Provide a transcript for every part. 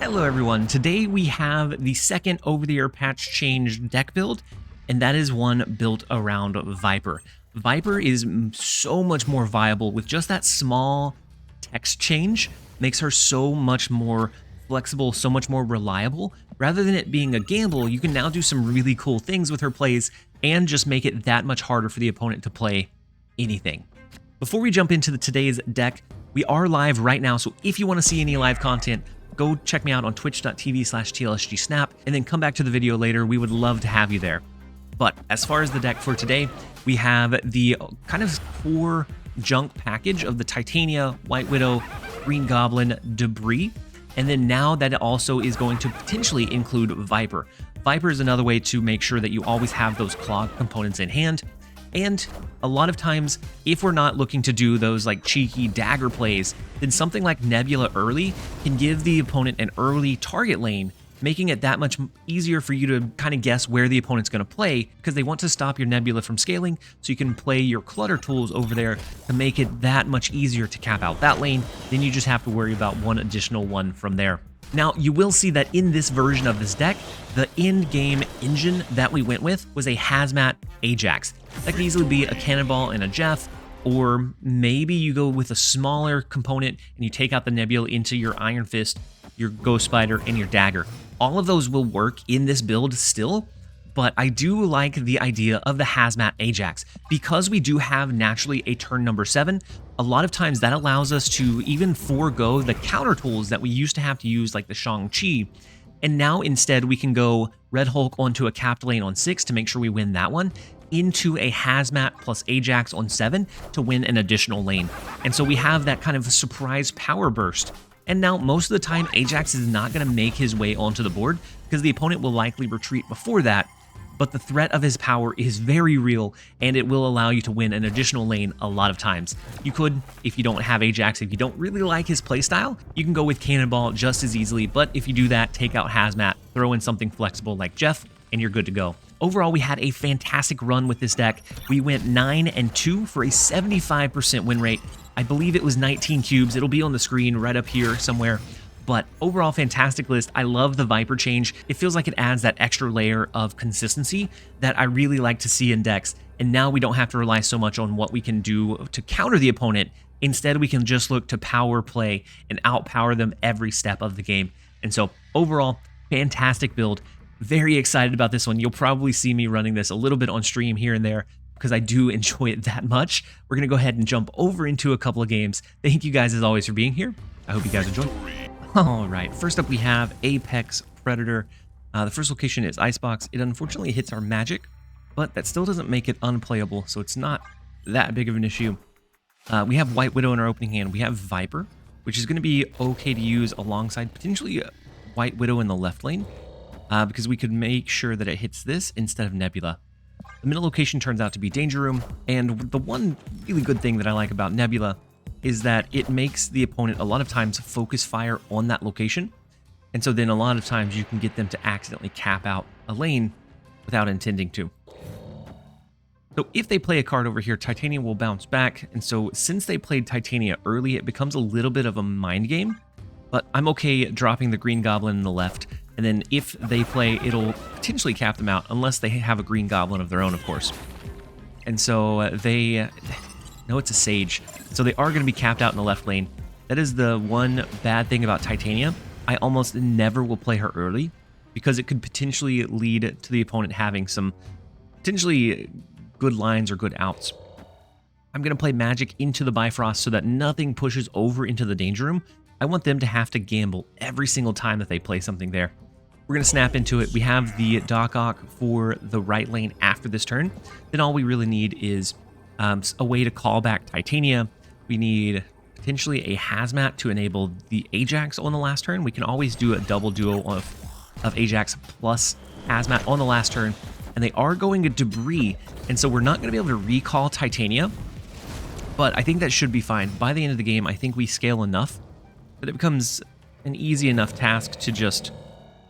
Hello everyone, today we have the second over-the-air patch change deck build, and that is one built around VIPER. VIPER is so much more viable with just that small text change, makes her so much more flexible, so much more reliable. Rather than it being a gamble, you can now do some really cool things with her plays and just make it that much harder for the opponent to play anything. Before we jump into today's deck, we are live right now, so if you want to see any live content, go check me out on twitch.tv/TLSG and then come back to the video later. We would love to have you there. But as far as the deck for today, we have the kind of core junk package of the Titania, White Widow, Green Goblin, Debris. And then now that it also is going to potentially include VIPER. VIPER is another way to make sure that you always have those clog components in hand. And a lot of times, if we're not looking to do those like cheeky dagger plays, then something like Nebula early can give the opponent an early target lane, making it that much easier for you to kind of guess where the opponent's going to play, because they want to stop your Nebula from scaling, so you can play your Clutter tools over there to make it that much easier to cap out that lane. Then you just have to worry about one additional one from there. Now, you will see that in this version of this deck, the in-game engine that we went with was a Hazmat Ajax. That could easily be a Cannonball and a Jeff, or maybe you go with a smaller component and you take out the Nebula into your Iron Fist, your Ghost Spider, and your Dagger. All of those will work in this build still, but I do like the idea of the Hazmat Ajax. Because we do have naturally a turn number 7, a lot of times that allows us to even forego the counter tools that we used to have to use, like the Shang-Chi, and now instead we can go Red Hulk onto a capped lane on 6 to make sure we win that one, into a Hazmat plus Ajax on 7 to win an additional lane. And so we have that kind of surprise power burst. And now most of the time Ajax is not going to make his way onto the board because the opponent will likely retreat before that, but the threat of his power is very real, and it will allow you to win an additional lane a lot of times. You could, if you don't have Ajax, if you don't really like his playstyle, you can go with Cannonball just as easily, but if you do that, take out Hazmat, throw in something flexible like Jeff, and you're good to go. Overall, we had a fantastic run with this deck. We went 9-2 for a 75% win rate. I believe it was 19 cubes. It'll be on the screen right up here somewhere. But overall, fantastic list. I love the VIPER change. It feels like it adds that extra layer of consistency that I really like to see in decks. And now we don't have to rely so much on what we can do to counter the opponent. Instead, we can just look to power play and outpower them every step of the game. And so overall, fantastic build. Very excited about this one. You'll probably see me running this a little bit on stream here and there because I do enjoy it that much. We're going to go ahead and jump over into a couple of games. Thank you guys as always for being here. I hope you guys enjoy. All right, first up we have Apex Predator. The first location is Icebox. It unfortunately hits our magic, but that still doesn't make it unplayable, so it's not that big of an issue. We have White Widow in our opening hand. We have VIPER, which is going to be okay to use alongside potentially White Widow in the left lane, because we could make sure that it hits this instead of Nebula. The middle location turns out to be Danger Room, and the one really good thing that I like about Nebula is that it makes the opponent a lot of times focus fire on that location. And so then a lot of times you can get them to accidentally cap out a lane without intending to. So if they play a card over here, Titania will bounce back. And so since they played Titania early, it becomes a little bit of a mind game. But I'm okay dropping the Green Goblin in the left. And then if they play, it'll potentially cap them out, unless they have a Green Goblin of their own, of course. And so they... No, it's a Sage. So they are going to be capped out in the left lane. That is the one bad thing about Titania. I almost never will play her early because it could potentially lead to the opponent having some potentially good lines or good outs. I'm going to play Magic into the Bifrost so that nothing pushes over into the Danger Room. I want them to have to gamble every single time that they play something there. We're going to snap into it. We have the Doc Ock for the right lane after this turn. Then all we really need is a way to call back Titania. We need potentially a Hazmat to enable the Ajax on the last turn. We can always do a double duo of Ajax plus Hazmat on the last turn. And they are going to Debris, and so we're not going to be able to recall Titania. But I think that should be fine. By the end of the game, I think we scale enough that it becomes an easy enough task to just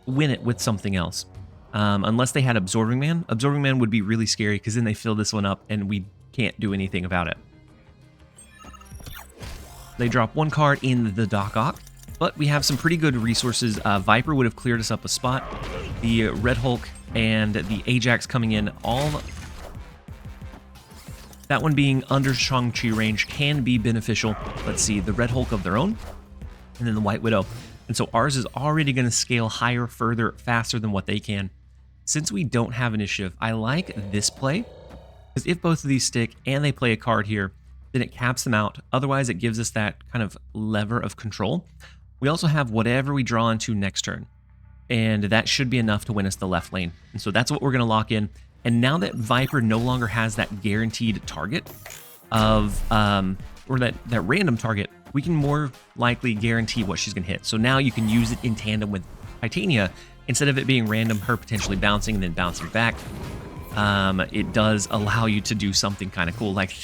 win it with something else. Unless they had Absorbing Man. Absorbing Man would be really scary because then they fill this one up and we can't do anything about it. They drop one card in the Doc Ock, But we have some pretty good resources. Viper would have cleared us up a spot. The Red Hulk and the Ajax coming in, all that one being under Shang-Chi range can be beneficial. Let's see, the Red Hulk of their own, and then the White Widow. And so ours is already going to scale higher, further, faster than what they can. Since we don't have initiative, I like this play, because if both of these stick and they play a card here, then it caps them out. Otherwise, it gives us that kind of lever of control. We also have whatever we draw into next turn, and that should be enough to win us the left lane. And so that's what we're going to lock in. And now that Viper no longer has that guaranteed target of, or that random target, we can more likely guarantee what she's going to hit. So now you can use it in tandem with Titania. Instead of it being random, her potentially bouncing and then bouncing back, it does allow you to do something kind of cool like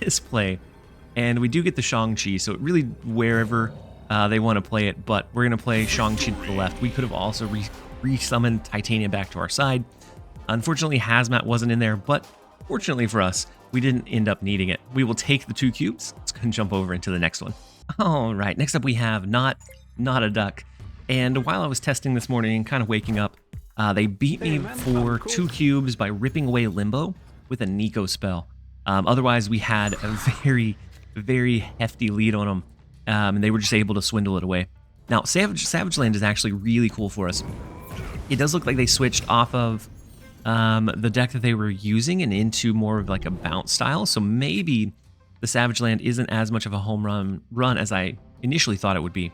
this play. And we do get the Shang-Chi, so it really wherever they want to play it, but we're going to play Shang-Chi to the left. We could have also re-summoned Titania back to our side. Unfortunately, Hazmat wasn't in there, but fortunately for us, we didn't end up needing it. We will take the 2 cubes. Let's go and jump over into the next one. All right, next up we have Not a Duck. And while I was testing this morning and kind of waking up, they beat me for 2 cubes by ripping away Limbo with a Nico spell. Otherwise, we had a very, very hefty lead on them, and they were just able to swindle it away. Now, Savage Land is actually really cool for us. It does look like they switched off of the deck that they were using and into more of like a bounce style. So maybe the Savage Land isn't as much of a home run as I initially thought it would be.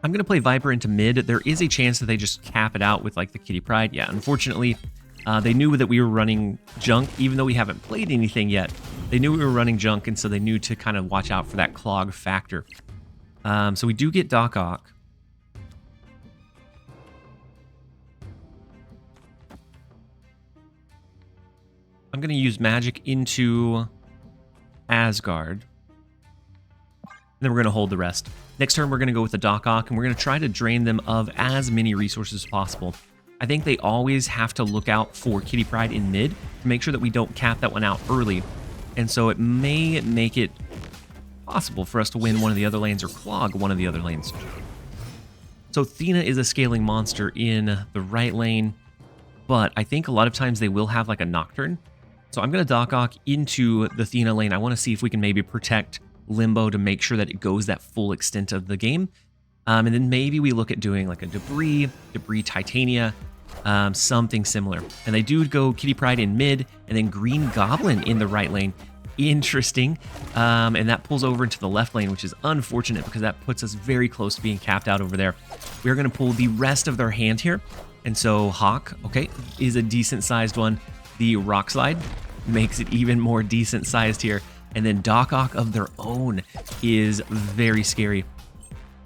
I'm going to play Viper into mid. There is a chance that they just cap it out with like the Kitty Pryde. Yeah, unfortunately, they knew that we were running junk, even though we haven't played anything yet. They knew we were running junk, and so they knew to kind of watch out for that clog factor. So we do get Doc Ock. I'm going to use magic into Asgard. And then we're going to hold the rest. Next turn, we're going to go with the Doc Ock, and we're going to try to drain them of as many resources as possible. I think they always have to look out for Kitty Pryde in mid to make sure that we don't cap that one out early. And so it may make it possible for us to win one of the other lanes or clog one of the other lanes. So Athena is a scaling monster in the right lane, but I think a lot of times they will have like a Nocturne. So I'm going to Doc Ock into the Athena lane. I want to see if we can maybe protect Limbo to make sure that it goes that full extent of the game. And then maybe we look at doing like a Debris Titania, something similar. And they do go Kitty Pryde in mid and then Green Goblin in the right lane. Interesting. And that pulls over into the left lane, which is unfortunate because that puts us very close to being capped out over there. We're going to pull the rest of their hand here. And so Hawk, okay, is a decent sized one. The Rock Slide makes it even more decent sized here. And then Doc Ock of their own is very scary.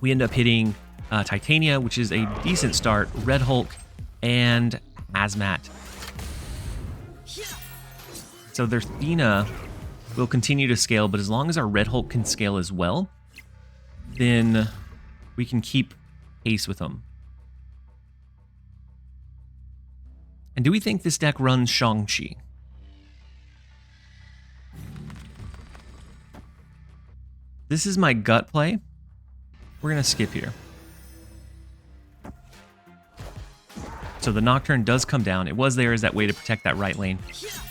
We end up hitting Titania, which is a decent start, Red Hulk, and Hazmat. So their Athena will continue to scale, but as long as our Red Hulk can scale as well, then we can keep pace with them. And do we think this deck runs Shang-Chi? This is my gut play. We're going to skip here. So the Nocturne does come down. It was there as that way to protect that right lane.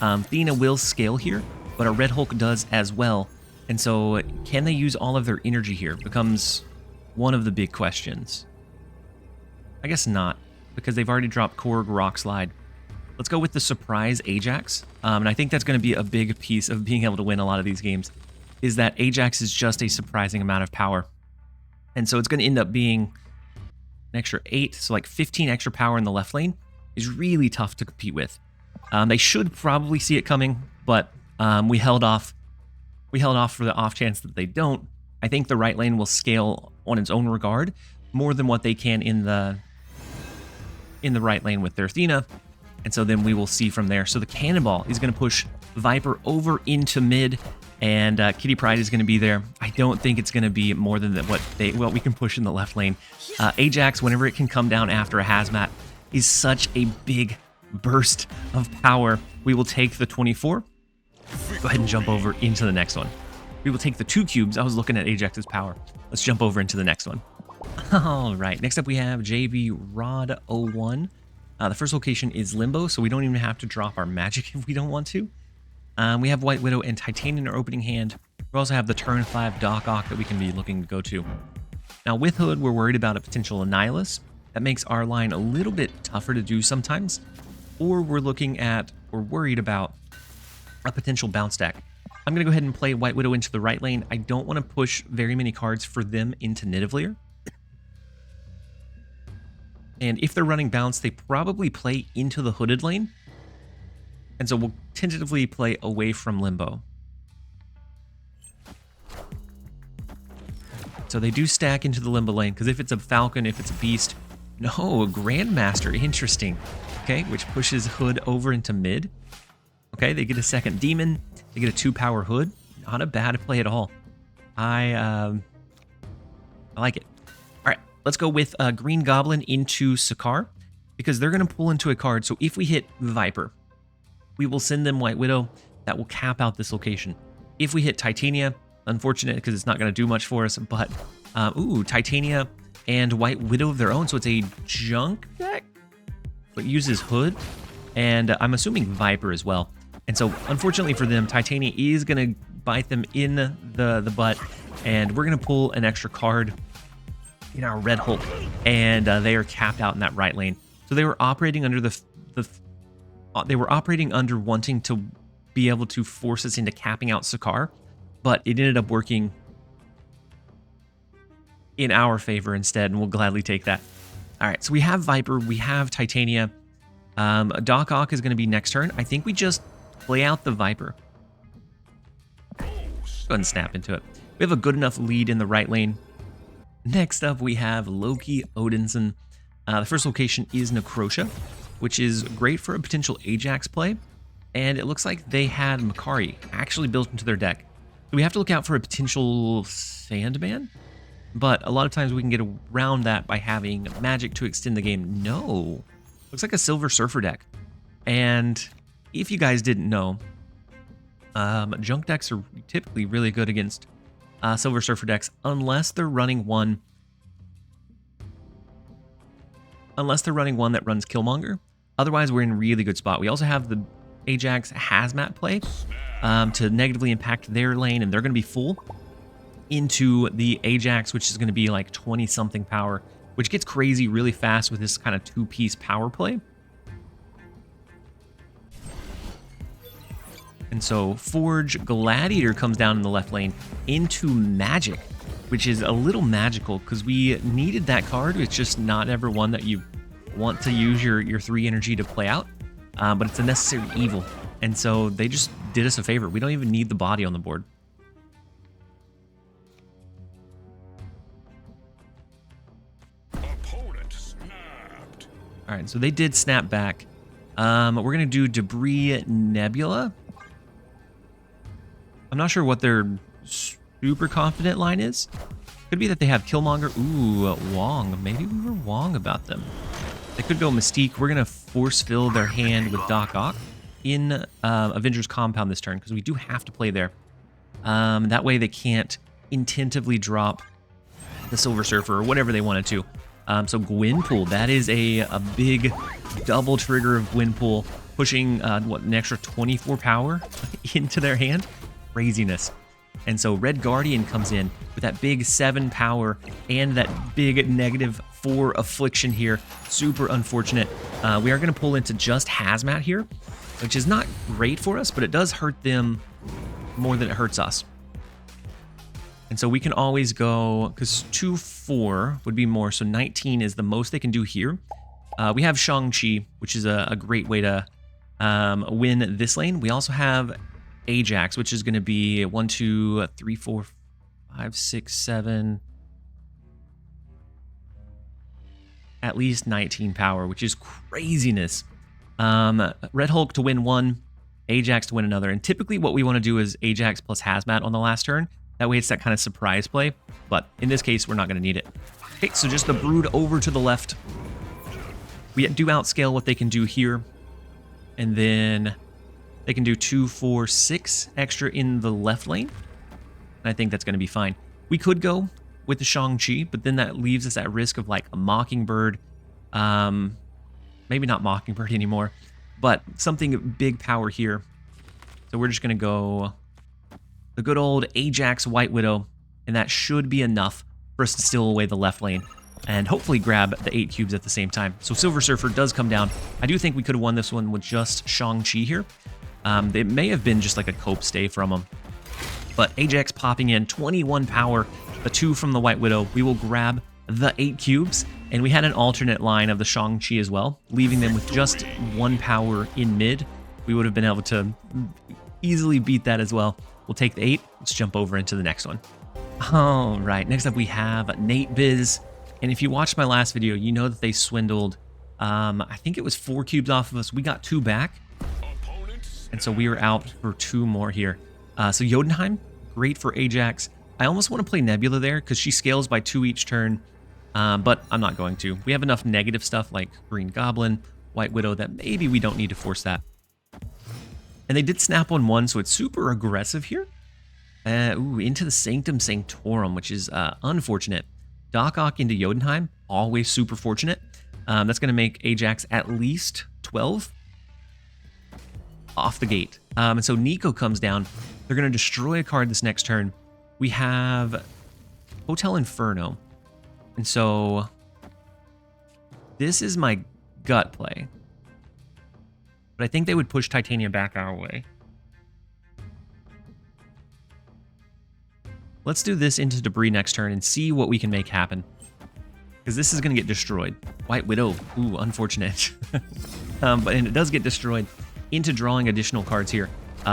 Athena will scale here, but a Red Hulk does as well. And so can they use all of their energy here? Becomes one of the big questions. I guess not, because they've already dropped Korg, Rock Slide. Let's go with the surprise Ajax. And I think that's going to be a big piece of being able to win a lot of these games, is that Ajax is just a surprising amount of power. And so it's going to end up being an extra 8, so like 15 extra power in the left lane is really tough to compete with. They should probably see it coming, but we held off. We held off for the off chance that they don't. I think the right lane will scale on its own regard more than what they can in the right lane with their Athena. And so then we will see from there. So the Cannonball is going to push Viper over into mid, and Kitty Pryde is going to be there. I don't think it's going to be more than what we can push in the left lane. Ajax, whenever it can come down after a Hazmat, is such a big burst of power. We will take the 24. Go ahead and jump over into the next one. We will take the 2 cubes. I was looking at Ajax's power. Let's jump over into the next one. All right, next up we have JV Rod 01. The first location is Limbo, so we don't even have to drop our magic if we don't want to. We have White Widow and Titanium in our opening hand. We also have the turn 5 Doc Ock that we can be looking to go to. Now with Hood, we're worried about a potential Annihilus. That makes our line a little bit tougher to do sometimes. Or we're looking at, or worried about, a potential bounce stack. I'm going to go ahead and play White Widow into the right lane. I don't want to push very many cards for them into Nidavellir. And if they're running bounce, they probably play into the hooded lane. And so we'll tentatively play away from Limbo. So they do stack into the Limbo lane, because if it's a Falcon, if it's a Beast... No, a Grandmaster, interesting. Okay, which pushes Hood over into mid. Okay, they get a second Demon. They get a 2-power Hood. Not a bad play at all. I like it. All right, let's go with Green Goblin into Sakaar, because they're going to pull into a card. So if we hit Viper, we will send them White Widow. That will cap out this location. If we hit Titania, unfortunate because it's not going to do much for us, but ooh, Titania and White Widow of their own, so it's a junk deck, but uses Hood, and I'm assuming Viper as well. And so, unfortunately for them, Titania is going to bite them in the butt, and we're going to pull an extra card in our Red Hulk, and they are capped out in that right lane. So they were operating under they were operating under wanting to be able to force us into capping out Sakaar, but it ended up working in our favor instead, and we'll gladly take that. All right, so we have Viper, we have Titania. Doc Ock is going to be next turn. I think we just play out the Viper. Go ahead and snap into it. We have a good enough lead in the right lane. Next up, we have Loki Odinson. The first location is Necrotia, which is great for a potential Ajax play. And it looks like they had Makari actually built into their deck. So we have to look out for a potential Sandman. But a lot of times we can get around that by having magic to extend the game. No. Looks like a Silver Surfer deck. And if you guys didn't know, junk decks are typically really good against Silver Surfer decks unless they're running one that runs Killmonger. Otherwise, we're in a really good spot. We also have the Ajax Hazmat play to negatively impact their lane, and they're going to be full into the Ajax, which is going to be like 20-something power, which gets crazy really fast with this kind of 2-piece power play. And so Forge Gladiator comes down in the left lane into Magic, which is a little magical because we needed that card. It's just not ever one that you want to use your 3 energy to play out, but it's a necessary evil. And so they just did us a favor. We don't even need the body on the board. All right, so they did snap back. We're going to do Debris Nebula. I'm not sure what their super confident line is. Could be that they have Killmonger. Ooh, Wong. Maybe we were wrong about them. They could go Mystique. We're going to force fill their hand with Doc Ock in Avengers Compound this turn because we do have to play there. That way they can't intentively drop the Silver Surfer or whatever they wanted to. So Gwynpool, that is a big double trigger of Gwynpool, pushing, an extra 24 power into their hand? Craziness. And so Red Guardian comes in with that big 7 power and that big -4 affliction here. Super unfortunate. We are going to pull into just Hazmat here, which is not great for us, but it does hurt them more than it hurts us. And so we can always go, because 2-4 would be more, so 19 is the most they can do here. We have Shang-Chi, which is a great way to win this lane. We also have Ajax, which is going to be 1, 2, 3, 4, 5, 6, 7, at least 19 power, which is craziness. Red Hulk to win 1, Ajax to win another. And typically what we want to do is Ajax plus Hazmat on the last turn. That way it's that kind of surprise play, but in this case, we're not going to need it. Okay, so just the Brood over to the left. We do outscale what they can do here, and then they can do 2, 4, 6 extra in the left lane. And I think that's going to be fine. We could go with the Shang-Chi, but then that leaves us at risk of like a Mockingbird. Maybe not Mockingbird anymore, but something big power here. So we're just going to go the good old Ajax White Widow, and that should be enough for us to steal away the left lane and hopefully grab the 8 cubes at the same time. So Silver Surfer does come down. I do think we could have won this one with just Shang-Chi here. It may have been just like a cope stay from him. But Ajax popping in, 21 power, the 2 from the White Widow. We will grab the 8 cubes, and we had an alternate line of the Shang-Chi as well, leaving them with just 1 power in mid. We would have been able to easily beat that as well. We'll take the 8. Let's jump over into the next one. All right, next up we have Nate Biz. And if you watched my last video, you know that they swindled, I think it was 4 cubes off of us. We got 2 back, and so we were out for 2 more here. So Jotunheim, great for Ajax. I almost want to play Nebula there because she scales by 2 each turn, but I'm not going to. We have enough negative stuff like Green Goblin, White Widow that maybe we don't need to force that. And they did snap on 1, so it's super aggressive here. Into the Sanctum Sanctorum, which is unfortunate. Doc Ock into Jotunheim, always super fortunate. That's going to make Ajax at least 12 off the gate. And so Nico comes down. They're going to destroy a card this next turn. We have Hotel Inferno. And so this is my gut play. But I think they would push Titania back our way. Let's do this into Debris next turn and see what we can make happen. Because this is going to get destroyed. White Widow. Ooh, unfortunate. And it does get destroyed into drawing additional cards here.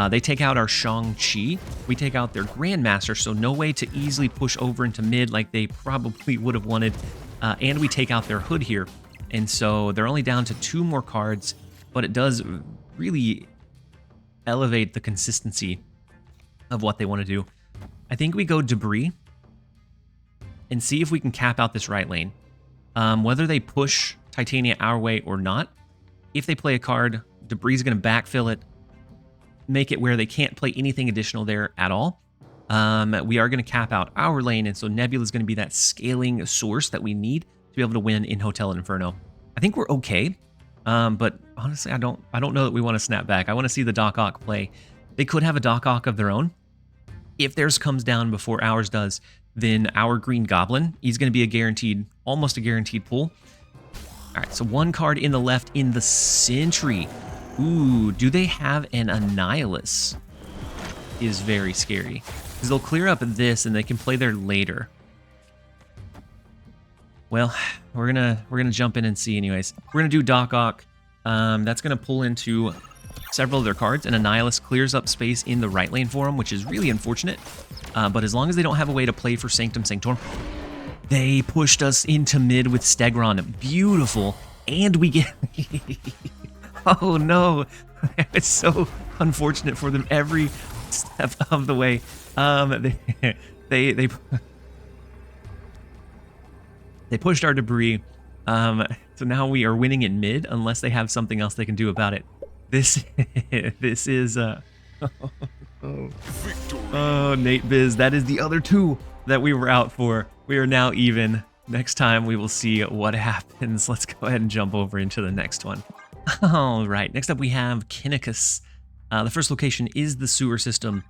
They take out our Shang-Chi. We take out their Grandmaster, so no way to easily push over into mid like they probably would have wanted. And we take out their Hood here. And so they're only down to 2 more cards, but it does really elevate the consistency of what they want to do. I think we go Debris and see if we can cap out this right lane. Whether they push Titania our way or not, if they play a card, Debris is going to backfill it, make it where they can't play anything additional there at all. We are going to cap out our lane, and so Nebula is going to be that scaling source that we need to be able to win in Hotel Inferno. I think we're okay, but honestly, I don't know that we want to snap back. I want to see the Doc Ock play. They could have a Doc Ock of their own. If theirs comes down before ours does, then our Green Goblin, he's going to be a guaranteed, almost a guaranteed pull. All right, so 1 card in the left in the Sentry. Ooh, do they have an Annihilus? Is very scary. Because they'll clear up this and they can play there later. Well, we're gonna jump in and see anyways. We're gonna do Doc Ock. That's gonna pull into several of their cards, and Annihilus clears up space in the right lane for them, which is really unfortunate. But as long as they don't have a way to play for Sanctum Sanctorum, they pushed us into mid with Stegron. Beautiful. And we get... Oh no, it's so unfortunate for them every step of the way. They pushed our Debris. So now we are winning in mid unless they have something else they can do about it. This is oh, Nate Biz, that is the other 2 that we were out for. We are now even. Next time we will see what happens. Let's go ahead and jump over into the next one. All right, next up we have Kinnicus. The first location is the sewer system.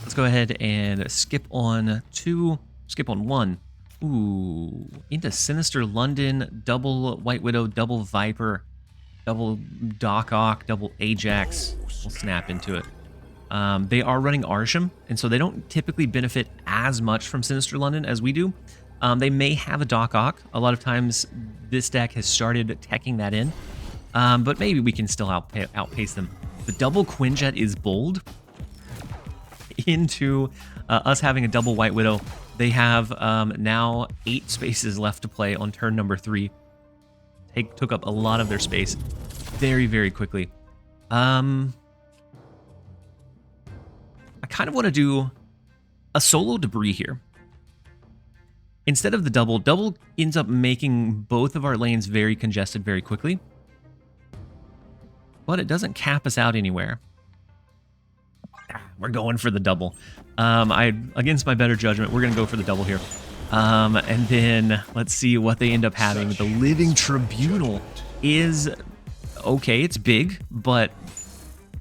Let's go ahead and skip on 2, skip on 1. Ooh, into Sinister London, double White Widow, double Viper, double Doc Ock, double Ajax. We'll snap into it. They are running Arsham, and so they don't typically benefit as much from Sinister London as we do. They may have a Doc Ock. A lot of times this deck has started teching that in, but maybe we can still outpace them. The double Quinjet is bold. Into us having a double White Widow, they have now 8 spaces left to play on turn number 3. Took up a lot of their space very, very quickly. I kind of want to do a solo Debris here. Instead of the double ends up making both of our lanes very congested very quickly. But it doesn't cap us out anywhere. we're going for the double. Against my better judgment, we're going to go for the double here. And then let's see what they end up having. The Living Tribunal is okay. It's big, but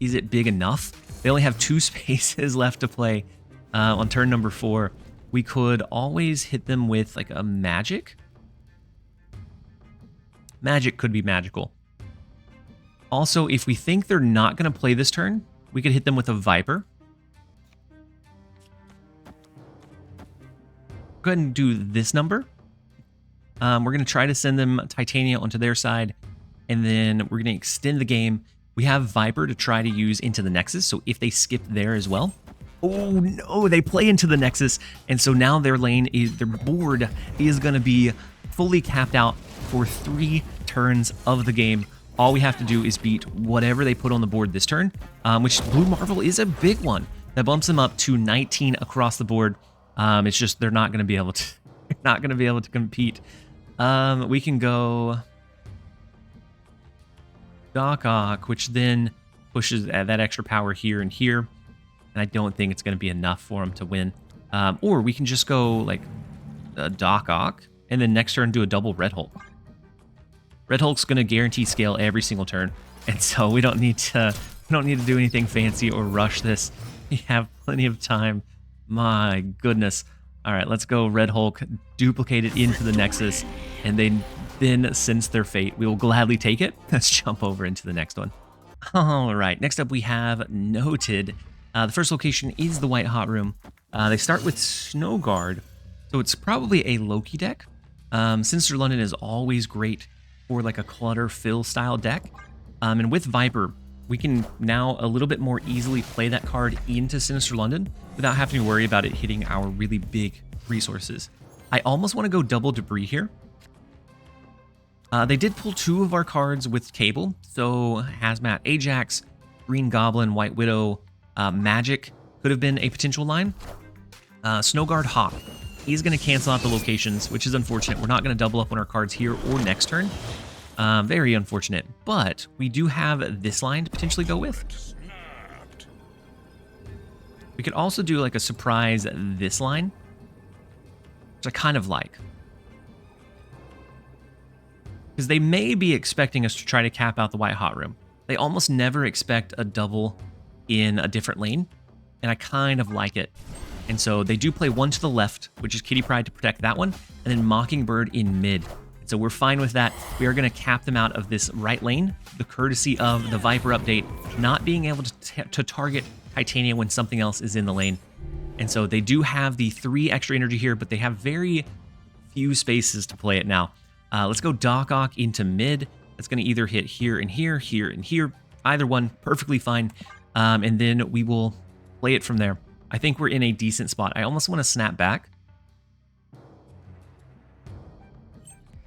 is it big enough? They only have 2 spaces left to play on turn number 4. We could always hit them with like a magic. Magic could be magical. Also, if we think they're not going to play this turn, we could hit them with a Viper. Go ahead and do this number. We're going to try to send them Titania onto their side, and then we're going to extend the game. We have Viper to try to use into the Nexus, so if they skip there as well. Oh no, they play into the Nexus, and so now their board is going to be fully capped out for 3 turns of the game. All we have to do is beat whatever they put on the board this turn, which Blue Marvel is a big one. That bumps them up to 19 across the board. It's just they're not going to be able to compete. We can go Doc Ock, which then pushes that extra power here and here, and I don't think it's going to be enough for them to win. Or we can just go like Doc Ock, and then next turn do a double Red Hulk. Red Hulk's going to guarantee scale every single turn, and so we don't need to do anything fancy or rush this. We have plenty of time. My goodness. All right, let's go Red Hulk, duplicate it into the Nexus, and then sense their fate. We will gladly take it. Let's jump over into the next one. All right, next up we have Noted. The first location is the White Hot Room. They start with Snow Guard, so it's probably a Loki deck. Sinister London is always great for like a Clutter fill style deck. And with Viper, we can now a little bit more easily play that card into Sinister London without having to worry about it hitting our really big resources. I almost want to go double Debris here. They did pull 2 of our cards with Cable, so Hazmat Ajax, Green Goblin, White Widow, Magic could have been a potential line. Snowguard Hawk, he's going to cancel out the locations, which is unfortunate. We're not going to double up on our cards here or next turn. Very unfortunate, but we do have this line to potentially go with. We could also do like a surprise this line, which I kind of like. Because they may be expecting us to try to cap out the White Hot Room. They almost never expect a double in a different lane, and I kind of like it. And so they do play 1 to the left, which is Kitty Pryde to protect that one, and then Mockingbird in mid. So we're fine with that. We are going to cap them out of this right lane, the courtesy of the Viper update, not being able to target Titania when something else is in the lane. And so they do have the 3 extra energy here, but they have very few spaces to play it now. Let's go Doc Ock into mid. That's going to either hit here and here, here and here. Either one, perfectly fine. And then we will play it from there. I think we're in a decent spot. I almost want to snap back.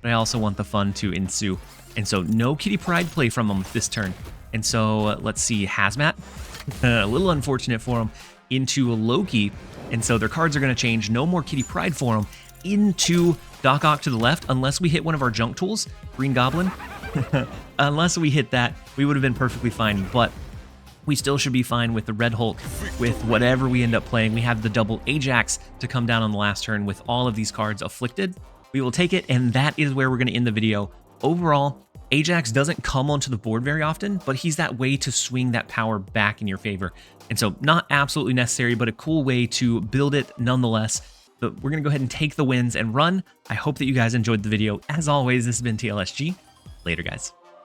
But I also want the fun to ensue. And so no Kitty Pryde play from them this turn. And so let's see, Hazmat. A little unfortunate for them. Into Loki. And so their cards are going to change. No more Kitty Pryde for them. Into Doc Ock to the left, unless we hit one of our junk tools. Green Goblin. Unless we hit that, we would have been perfectly fine. But we still should be fine with the Red Hulk, with whatever we end up playing. We have the double Ajax to come down on the last turn with all of these cards afflicted. We will take it, and that is where we're going to end the video. Overall, Ajax doesn't come onto the board very often, but he's that way to swing that power back in your favor. And so not absolutely necessary, but a cool way to build it nonetheless. But we're going to go ahead and take the wins and run. I hope that you guys enjoyed the video. As always, this has been TLSG. Later, guys.